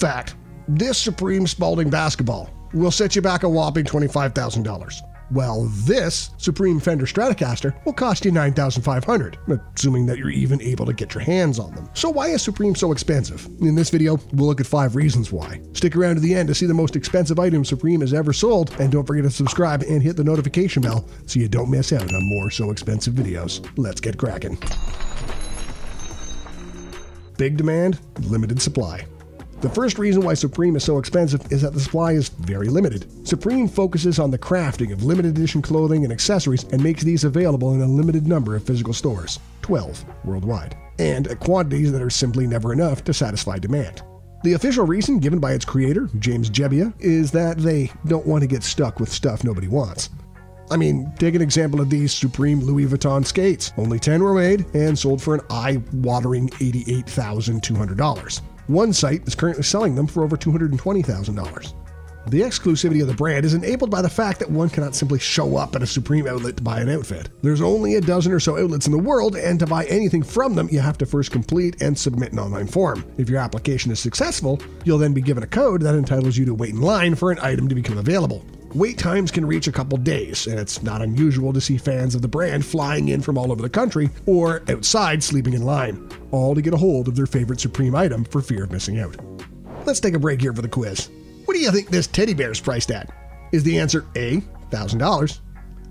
Fact: this Supreme Spalding basketball will set you back a whopping $25,000. Well, this Supreme Fender Stratocaster will cost you $9,500, assuming that you're even able to get your hands on them. So why is Supreme so expensive? In this video, we'll look at 5 reasons why. Stick around to the end to see the most expensive item Supreme has ever sold, and don't forget to subscribe and hit the notification bell so you don't miss out on more so expensive videos. Let's get cracking. Big demand, limited supply. The first reason why Supreme is so expensive is that the supply is very limited. Supreme focuses on the crafting of limited edition clothing and accessories and makes these available in a limited number of physical stores, 12 worldwide, and at quantities that are simply never enough to satisfy demand. The official reason given by its creator, James Jebbia, is that they don't want to get stuck with stuff nobody wants. I mean, take an example of these Supreme Louis Vuitton skates. Only 10 were made and sold for an eye-watering $88,200. One site is currently selling them for over $220,000. The exclusivity of the brand is enabled by the fact that one cannot simply show up at a Supreme outlet to buy an outfit. There's only a dozen or so outlets in the world, and to buy anything from them, you have to first complete and submit an online form. If your application is successful, you'll then be given a code that entitles you to wait in line for an item to become available. Wait times can reach a couple days, and it's not unusual to see fans of the brand flying in from all over the country or outside sleeping in line, all to get a hold of their favorite Supreme item for fear of missing out. Let's take a break here for the quiz. What do you think this teddy bear is priced at? Is the answer A, $1,000,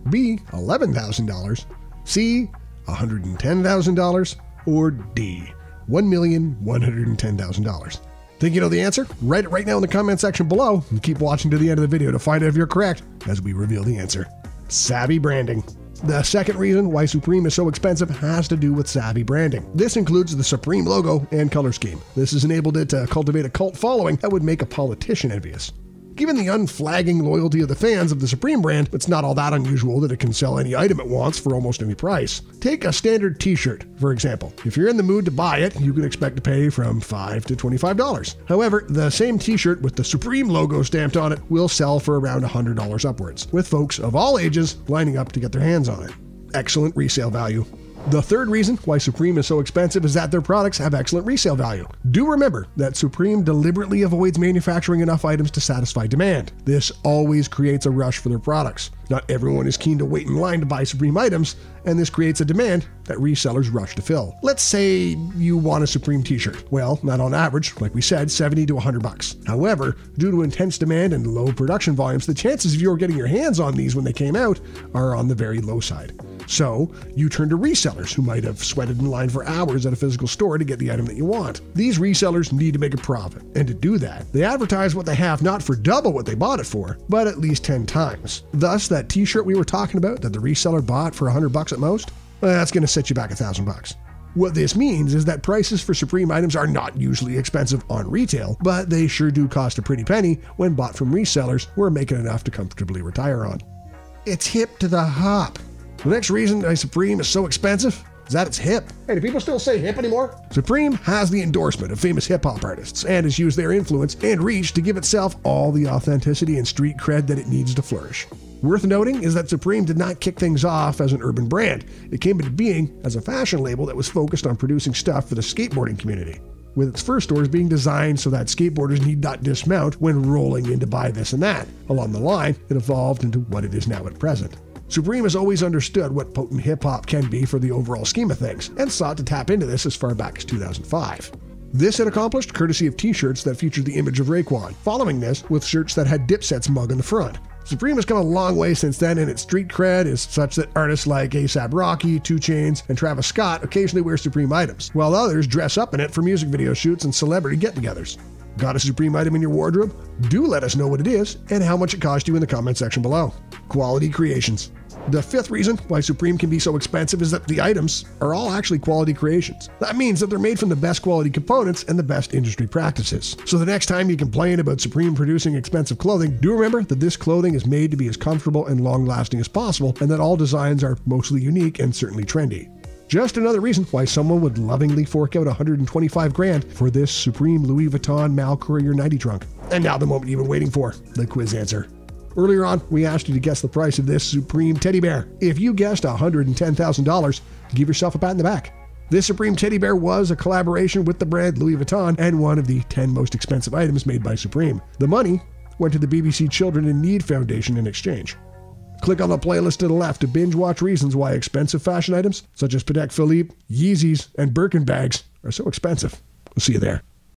B, $11,000, C, $110,000, or D, $1,110,000? Think you know the answer? Write it right now in the comment section below and keep watching to the end of the video to find out if you're correct as we reveal the answer. Savvy branding. The second reason why Supreme is so expensive has to do with savvy branding. This includes the Supreme logo and color scheme. This has enabled it to cultivate a cult following that would make a politician envious. Given the unflagging loyalty of the fans of the Supreme brand, it's not all that unusual that it can sell any item it wants for almost any price. Take a standard t-shirt, for example. If you're in the mood to buy it, you can expect to pay from $5 to $25. However, the same t-shirt with the Supreme logo stamped on it will sell for around $100 upwards, with folks of all ages lining up to get their hands on it. Excellent resale value. The third reason why Supreme is so expensive is that their products have excellent resale value. Do remember that Supreme deliberately avoids manufacturing enough items to satisfy demand. This always creates a rush for their products. Not everyone is keen to wait in line to buy Supreme items, and this creates a demand that resellers rush to fill. Let's say you want a Supreme t-shirt. Well, not on average, like we said, $70 to $100. However, due to intense demand and low production volumes, the chances of you getting your hands on these when they came out are on the very low side. So you turn to resellers who might have sweated in line for hours at a physical store to get the item that you want. These resellers need to make a profit, and to do that, they advertise what they have not for double what they bought it for, but at least 10 times. Thus, that t-shirt we were talking about that the reseller bought for $100 at most, that's going to set you back $1,000. What this means is that prices for Supreme items are not usually expensive on retail, but they sure do cost a pretty penny when bought from resellers who are making enough to comfortably retire on. It's hip to the hop. The next reason why Supreme is so expensive is that it's hip. Hey, do people still say hip anymore? Supreme has the endorsement of famous hip-hop artists and has used their influence and reach to give itself all the authenticity and street cred that it needs to flourish. Worth noting is that Supreme did not kick things off as an urban brand. It came into being as a fashion label that was focused on producing stuff for the skateboarding community, with its first stores being designed so that skateboarders need not dismount when rolling in to buy this and that. Along the line, it evolved into what it is now at present. Supreme has always understood what potent hip-hop can be for the overall scheme of things, and sought to tap into this as far back as 2005. This it accomplished courtesy of t-shirts that featured the image of Raekwon, following this with shirts that had Dipset's mug on the front. Supreme has come a long way since then, and its street cred is such that artists like A$AP Rocky, 2 Chainz, and Travis Scott occasionally wear Supreme items, while others dress up in it for music video shoots and celebrity get-togethers. Got a Supreme item in your wardrobe? Do let us know what it is and how much it cost you in the comment section below. Quality creations. The fifth reason why Supreme can be so expensive is that the items are all actually quality creations. That means that they're made from the best quality components and the best industry practices. So the next time you complain about Supreme producing expensive clothing, do remember that this clothing is made to be as comfortable and long-lasting as possible, and that all designs are mostly unique and certainly trendy. Just another reason why someone would lovingly fork out $125,000 for this Supreme Louis Vuitton Mal Courier 90 trunk. And now the moment you've been waiting for, the quiz answer. Earlier on, we asked you to guess the price of this Supreme teddy bear. If you guessed $110,000, give yourself a pat in the back. This Supreme teddy bear was a collaboration with the brand Louis Vuitton and one of the 10 most expensive items made by Supreme. The money went to the BBC Children in Need Foundation in exchange. Click on the playlist to the left to binge watch reasons why expensive fashion items such as Patek Philippe, Yeezys, and Birkin bags are so expensive. We'll see you there.